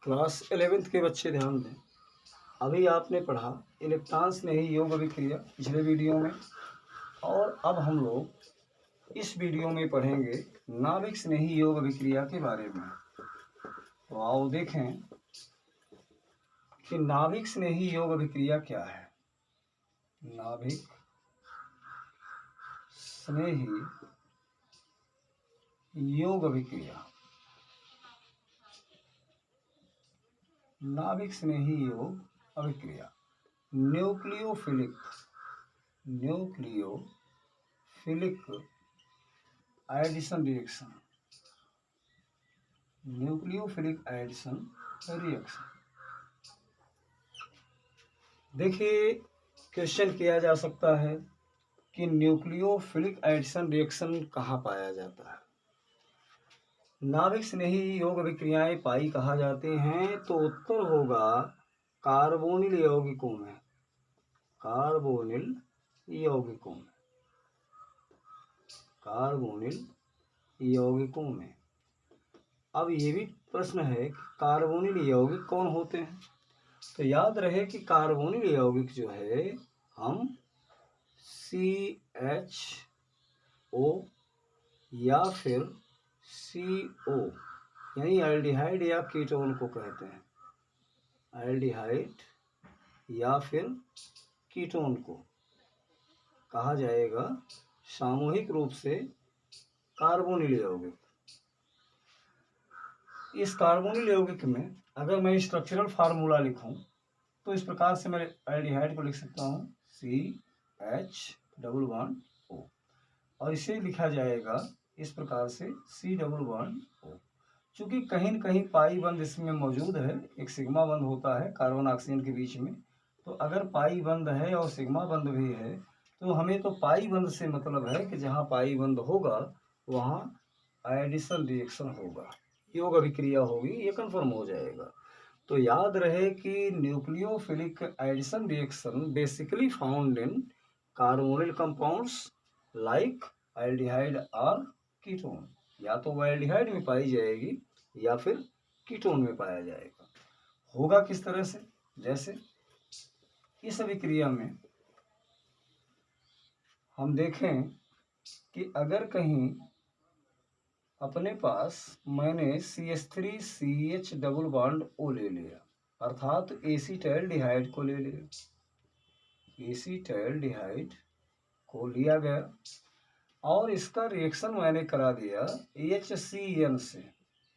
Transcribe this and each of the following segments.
Class 11th के बच्चे ध्यान दें। अभी आपने पढ़ा इलेक्ट्रॉन स्नेही योग अभिक्रिया पिछले वीडियो में, और अब हम लोग इस वीडियो में पढ़ेंगे नाभिक स्नेही योग अभिक्रिया के बारे में। तो आओ देखें कि नाभिक स्नेही योग अभिक्रिया क्या है। नाभिक स्नेही योग अभिक्रिया, नाभिक स्नेही योग अभिक्रिया nucleophilic addition reaction, nucleophilic addition reaction. देखिए, क्वेश्चन किया जा सकता है कि न्यूक्लियोफिलिक एडिशन रिएक्शन कहाँ पाया जाता है। नाभिक स्नेही योग अभिक्रियाएं पाई कहाँ जाते हैं, तो उत्तर होगा कार्बोनिल यौगिकों में। कार्बोनिल यौगिकों में, कार्बोनिल यौगिकों में। अब ये भी प्रश्न है कि कार्बोनिल यौगिक कौन होते हैं। तो याद रहे कि कार्बोनिल यौगिक जो है हम CHO या फिर CO यानी एल्डिहाइड या कीटोन को कहते हैं। एल्डिहाइड या फिर कीटोन को कहा जाएगा सामूहिक रूप से कार्बोनिल यौगिक। इस कार्बोनिल यौगिक में अगर मैं स्ट्रक्चरल फार्मूला लिखूं तो इस प्रकार से मैं एल्डिहाइड को लिख सकता हूं CH+O, और इसे लिखा जाएगा इस प्रकार से C+O। चूंकि कहीं न कहीं पाई बंध इसमें मौजूद है, एक सिग्मा बंध होता है कार्बन ऑक्सीजन के बीच में, तो अगर पाई बंध है और सिग्मा बंध भी है तो हमें तो पाई बंध से मतलब है कि जहाँ पाई बंध होगा वहाँ एडिशन रिएक्शन होगा, योग अभिक्रिया होगी, ये कन्फर्म हो जाएगा। तो याद रहे कि nucleophilic addition reaction basically found in carbonyl compounds like aldehyde और कीटोन। या तो वो एल्डिहाइड में पाई जाएगी या फिर कीटोन में पाया जाएगा। होगा किस तरह से, जैसे इस अभिक्रिया में हम देखें कि अगर कहीं अपने पास मैंने CH3CH डबल बॉन्ड O ले लिया, अर्थात एसीटैल्डिहाइड को ले लिया, एसीटैल्डिहाइड को लिया गया और इसका रिएक्शन मैंने करा दिया HCN से,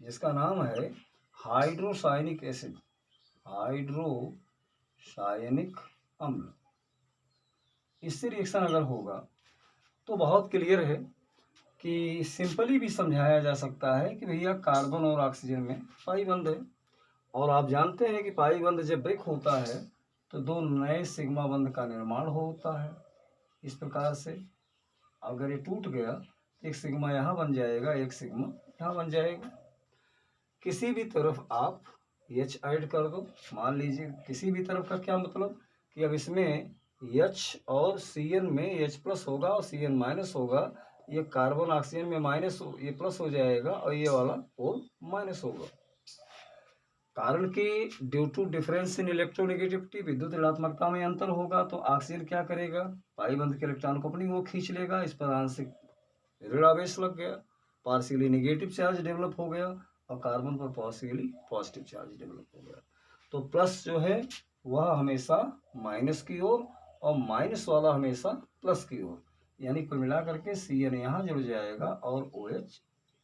जिसका नाम है हाइड्रोसायनिक एसिड, हाइड्रोसायनिक अम्ल। इससे रिएक्शन अगर होगा तो बहुत क्लियर है कि सिंपली भी समझाया जा सकता है कि भैया कार्बन और ऑक्सीजन में पाई बंध है, और आप जानते हैं कि पाई बंध जब ब्रेक होता है तो दो नए सिग्मा बंध का निर्माण होता है। इस प्रकार से अगर ये टूट गया तो एक सिग्मा यहाँ बन जाएगा, एक सिग्मा यहाँ बन जाएगा। किसी भी तरफ आप H ऐड कर दो, मान लीजिए किसी भी तरफ का क्या मतलब कि अब इसमें H और Cn में H+ होगा और Cn माइनस होगा, ये कार्बन ऑक्सीजन में माइनस, ये प्लस हो जाएगा और ये वाला पोल माइनस होगा। कारण कि due to difference in electronegativity, विद्युत ऋणात्मकता में अंतर होगा, तो ऑक्सीजन क्या करेगा, पाई बंध के इलेक्ट्रॉन को अपनी ओर खींच लेगा। इस पर आंशिक ऋण आवेश लग गया, पार्शियली नेगेटिव चार्ज डेवलप हो गया और कार्बन पर पार्शियली पॉजिटिव चार्ज डेवलप हो गया। तो प्लस जो है वह हमेशा माइनस की ओर और माइनस वाला हमेशा प्लस की ओर, यानी कुल मिला करके Cn यहाँ जुड़ जाएगा और OH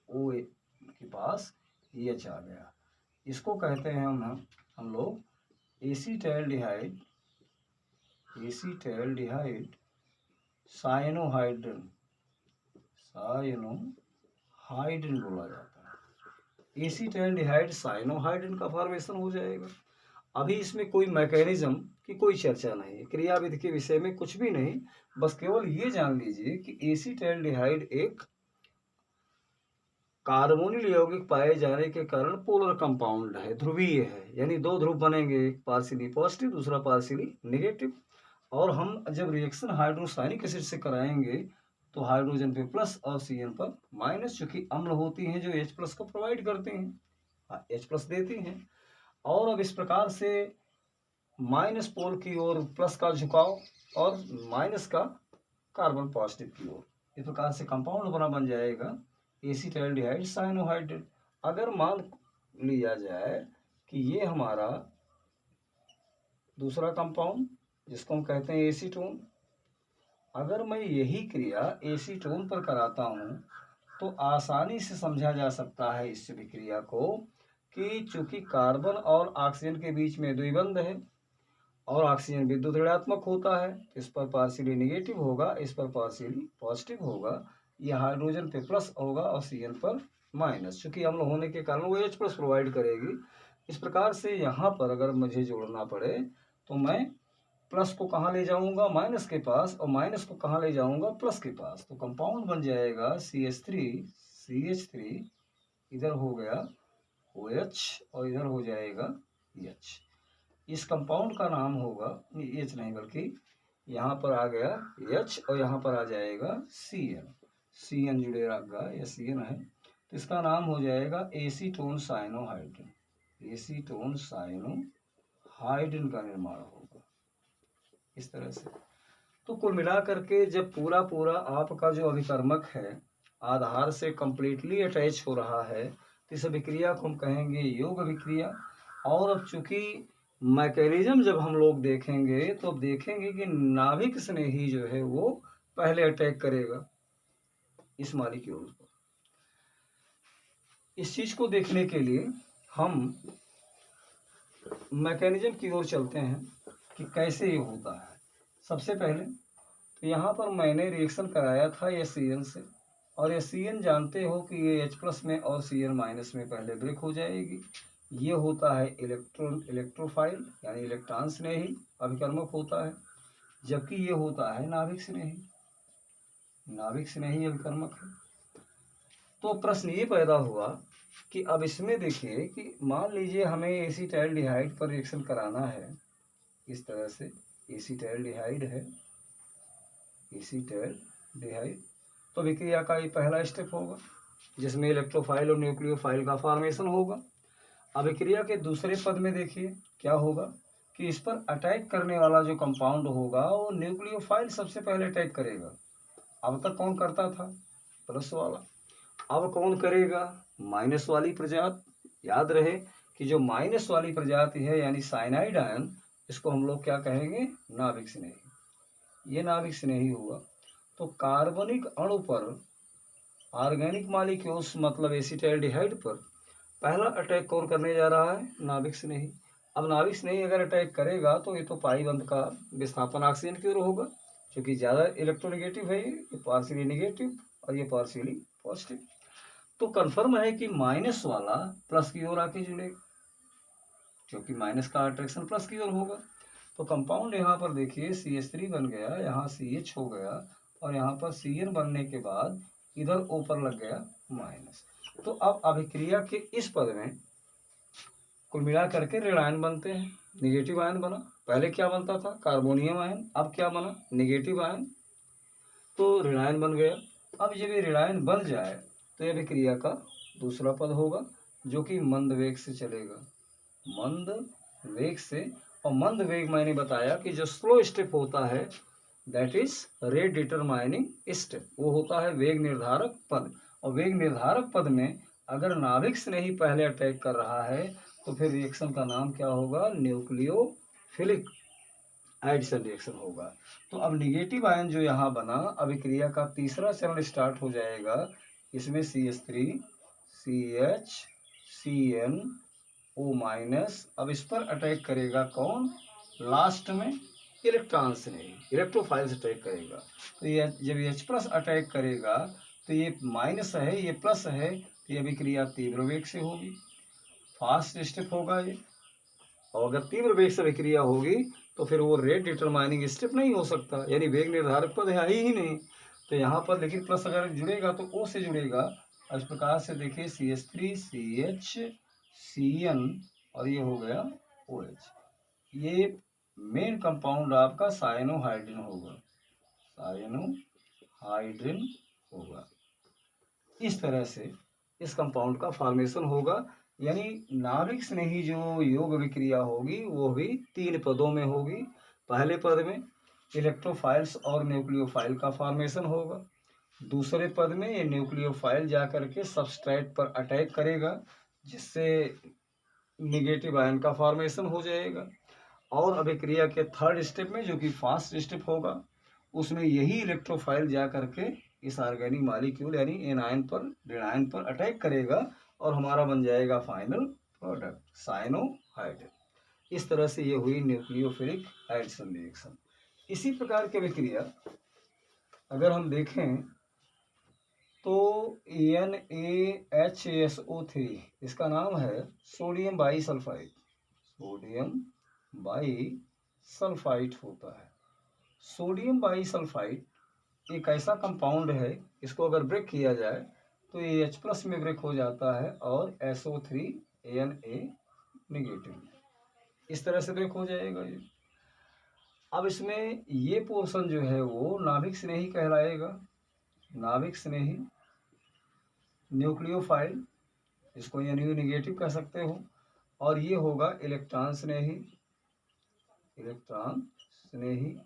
के पास H आ गया। इसको कहते हैं हम लोग एसीटैल्डिहाइड साइनोहाइड्रिन बोला जाता है। एसीटैल्डिहाइड साइनोहाइड्रिन का फॉर्मेशन हो जाएगा। अभी इसमें कोई मैकेनिज्म की कोई चर्चा नहीं है, क्रियाविधि के विषय में कुछ भी नहीं, बस केवल ये जान लीजिए कि एसीटैल्डिहाइड एक कार्बोनिल यौगिक पाए जाने के कारण पोलर कंपाउंड है, ध्रुवीय है, यानी दो ध्रुव बनेंगे, एक पार्शियली पॉजिटिव दूसरा पार्शियली नेगेटिव। और हम जब रिएक्शन हाइड्रोसायनिक एसिड से कराएंगे तो हाइड्रोजन पे प्लस और Cn पर माइनस, चूंकि अम्ल होती हैं जो H+ को प्रोवाइड करते हैं, H+ देती हैं। और अब इस प्रकार से माइनस पोल की ओर प्लस का झुकाव और माइनस का कार्बन पॉजिटिव की ओर, इस प्रकार से कंपाउंड बन जाएगा एसीटाइलडिहाइड साइनोहाइड्रेट। अगर मान लिया जाए कि ये हमारा दूसरा कंपाउंड जिसको हम कहते हैं एसीटोन, अगर मैं यही क्रिया एसीटोन पर कराता हूँ तो आसानी से समझा जा सकता है इस विक्रिया को कि चूंकि कार्बन और ऑक्सीजन के बीच में द्विबंध है और ऑक्सीजन विद्युत ऋणात्मक होता है, इस पर पार्शियली नेगेटिव होगा, इस पर पार्शियली पॉजिटिव होगा, यह हाइड्रोजन पे प्लस होगा और ऑक्सीजन पर माइनस, चूंकि अम्ल होने के कारण वो H प्लस प्रोवाइड करेगी। इस प्रकार से यहाँ पर अगर मुझे जोड़ना पड़े तो मैं प्लस को कहाँ ले जाऊँगा, माइनस के पास, और माइनस को कहाँ ले जाऊँगा, प्लस के पास। तो कंपाउंड बन जाएगा CH3 इधर हो गया OH और इधर हो जाएगा H। इस कंपाउंड का नाम होगा, H नहीं बल्कि यहाँ पर आ गया H और यहाँ पर आ जाएगा CN जुड़ेगा, यह CN है, तो इसका नाम हो जाएगा एसीटोन साइनोहाइड्रिन। एसीटोन साइनोहाइड्रिन का निर्माण होगा इस तरह से। तो कुल मिला करके जब पूरा आपका जो अभिकर्मक है आधार से कंप्लीटली अटैच हो रहा है तो इस अभिक्रिया को हम कहेंगे योग अभिक्रिया। और अब चूंकि मैकेनिज्म जब हम लोग देखेंगे तो देखेंगे कि नाभिक स्नेही जो है वो पहले अटैक करेगा इस मॉलिक्यूल को। इस चीज को देखने के लिए हम मैकेनिज्म की ओर चलते हैं कि कैसे ये होता है। सबसे पहले तो यहाँ पर मैंने रिएक्शन कराया था SCN से, और SCN जानते हो कि ये H प्लस में और Cn माइनस में पहले ब्रेक हो जाएगी। ये होता है इलेक्ट्रोफाइल यानी इलेक्ट्रॉन स्नेही अभिकर्मक होता है, जबकि ये होता है नाभिक स्नेही अभिकर्मक है। तो प्रश्न ये पैदा हुआ कि अब इसमें देखिए कि मान लीजिए हमें एसीटाइलडिहाइड पर रिएक्शन कराना है, इस तरह से एसीटाइलडिहाइड है, एसीटाइलडिहाइड, तो विक्रिया का ये पहला स्टेप होगा जिसमें इलेक्ट्रोफाइल और न्यूक्लियोफाइल का फॉर्मेशन होगा। अब विक्रिया के दूसरे पद में देखिए क्या होगा कि इस पर अटैक करने वाला जो कंपाउंड होगा वो न्यूक्लियोफाइल सबसे पहले अटैक करेगा। अब तक कौन करता था, प्लस वाला, अब कौन करेगा, माइनस वाली प्रजाति। याद रहे कि जो माइनस वाली प्रजाति है यानी साइनाइड आयन, इसको हम लोग क्या कहेंगे, नाभिक स्नेही। ये नाभिक स्नेही हुआ तो कार्बनिक अणु पर ऑर्गेनिक मॉलिक्यूल्स मतलब एसीटाइलडिहाइड पर पहला अटैक कौन करने जा रहा है, नाभिक स्नेही। अब नाभिक स्नेही अगर अटैक करेगा तो ये तो पाई बंध का विस्थापन ऑक्सीजन की ओर होगा, क्योंकि ज़्यादा इलेक्ट्रोनेगेटिव है, ये पार्शियली नेगेटिव और ये पार्शियली पॉजिटिव। तो कन्फर्म है कि माइनस वाला प्लस की ओर आके जुड़ेगा, क्योंकि माइनस का अट्रैक्शन प्लस की ओर होगा। तो कंपाउंड यहाँ पर देखिए CH3 बन गया, यहाँ CH हो गया, और यहाँ पर Cn बनने के बाद इधर ऊपर लग गया माइनस। तो अब अभिक्रिया के इस पद में कुल मिला करके ऋण आयन बनते हैं, निगेटिव आयन बना। पहले क्या बनता था, कार्बोनियम आयन, अब क्या बना, निगेटिव आयन, तो ऋण आयन बन गया। अब जब ये ऋण आयन बन जाए तो यह अभिक्रिया का दूसरा पद होगा जो कि मंद वेग से चलेगा, मंद वेग से। और मंद वेग मैंने बताया कि जो स्लो स्टेप होता है that is rate determining step, वो होता है वेग निर्धारक पद। और वेग निर्धारक पद में अगर नाभिक स्नेही पहले अटैक कर रहा है तो फिर रिएक्शन का नाम क्या होगा, न्यूक्लियोफिलिक एडिशन रिएक्शन होगा। तो अब निगेटिव आयन जो यहाँ बना, अभिक्रिया का तीसरा चरण स्टार्ट हो जाएगा। इसमें CH3 CH CnO माइनस, अब इस पर अटैक करेगा कौन, लास्ट में इलेक्ट्रॉन से नहीं, इलेक्ट्रोफाइल से अटैक करेगा। तो ये जब H प्लस अटैक करेगा तो ये माइनस है, ये प्लस है, तो ये अभिक्रिया तीव्र वेग से होगी, फास्ट स्टेप होगा ये। और अगर तीव्र वेग से अभिक्रिया होगी तो फिर वो रेट डिटरमाइनिंग स्टेप नहीं हो सकता, यानी वेग निर्धारक पद है ही नहीं। तो यहाँ पर लेकिन प्लस अगर जुड़ेगा तो O से जुड़ेगा। इस प्रकार से देखिए CH3 CH Cn और ये हो गया OH। ये मेन कंपाउंड आपका साइनोहाइड्रिन होगा, साइनोहाइड्रिन होगा। इस तरह से इस कंपाउंड का फॉर्मेशन होगा यानी नाभिक स्नेही जो योग अभिक्रिया होगी वो भी 3 पदों में होगी। पहले पद में इलेक्ट्रोफाइल्स और न्यूक्लियोफाइल का फॉर्मेशन होगा। दूसरे पद में ये न्यूक्लियोफाइल जाकर के सबस्ट्रेट पर अटैक करेगा, जिससे निगेटिव आयन का फॉर्मेशन हो जाएगा। और अभिक्रिया के थर्ड स्टेप में, जो कि फास्ट स्टेप होगा, उसमें यही इलेक्ट्रोफाइल जा करके इस ऑर्गेनिक मॉलिक्यूल यानी एनायन पर ऋणायन पर अटैक करेगा और हमारा बन जाएगा फाइनल प्रोडक्ट साइनोहाइड्रेट। इस तरह से ये हुई न्यूक्लियोफिलिक एडिशन रिएक्शन। इसी प्रकार की अभिक्रिया अगर हम देखें तो NaHSO3, इसका नाम है सोडियम बाईसल्फाइड। सोडियम बाईसल्फाइड होता है। सोडियम बाईसल्फाइड एक ऐसा कंपाउंड है, इसको अगर ब्रेक किया जाए तो ये H+ में ब्रेक हो जाता है और SO3 Na नेगेटिव, इस तरह से ब्रेक हो जाएगा ये। अब इसमें ये पोर्शन जो है वो नाभिक स्नेही कहलाएगा। नाभिक स्नेही न्यूक्लियोफाइल, इसको NU नेगेटिव कह सकते हो, और ये होगा इलेक्ट्रॉन स्नेही। इलेक्ट्रॉन स्नेही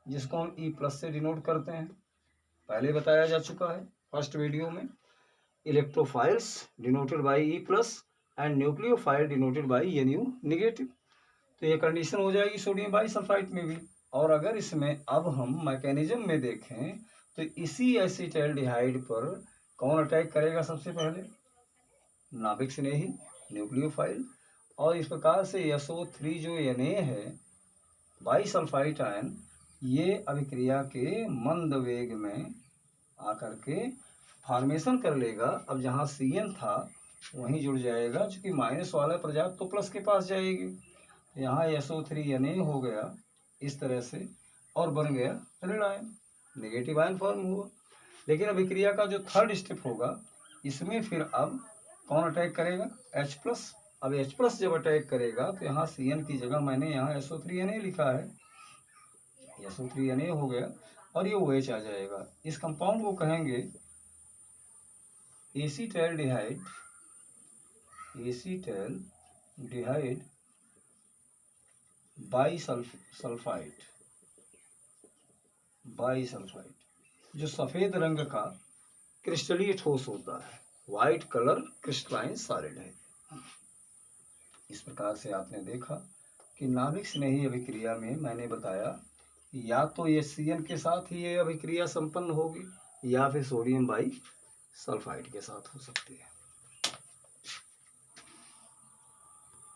जिसको हम E+ से डिनोट करते हैं, पहले बताया जा चुका है फर्स्ट वीडियो में। Electrophiles denoted by E+ and nucleophile denoted by NU negative. तो ये कंडीशन हो जाएगी सोडियम बाईसल्फाइड में भी। और अगर इसमें अब हम मैकेनिज्म में देखें तो इसी एसिटाल्डिहाइड पर कौन अटैक करेगा सबसे पहले? नाभिक स्नेही न्यूक्लियोफाइल। और इस प्रकार से SO3 जो Na है बाईसल्फाइड आयन, ये अभिक्रिया के मंद वेग में आकर के फॉर्मेशन कर लेगा। अब जहाँ Cn था वहीं जुड़ जाएगा, चूंकि माइनस वाला प्रजात तो प्लस के पास जाएगी। यहाँ SO3 Na हो गया इस तरह से और बन गया ऋण आयन, नेगेटिव आयन फॉर्म हुआ। लेकिन अभिक्रिया का जो थर्ड स्टेप होगा इसमें फिर अब कौन अटैक करेगा? H+। अब H+ जब अटैक करेगा तो यहाँ Cn की जगह मैंने यहाँ SO3 Na लिखा है, SO3 Na हो गया और ये OH आ जाएगा। इस कंपाउंड को कहेंगे एसिटाल्डिहाइड। एसिटाल्डिहाइड बाईसल्फाइड। बाईसल्फाइड जो सफ़ेद रंग का क्रिस्टलीय ठोस होता है, वाइट कलर क्रिस्टलाइन सॉलिड है। इस प्रकार से आपने देखा कि नाभिक स्नेही अभिक्रिया में मैंने बताया या तो ये Cn के साथ ही ये अभिक्रिया संपन्न होगी या फिर सोडियम बाईसल्फाइड के साथ हो सकती है।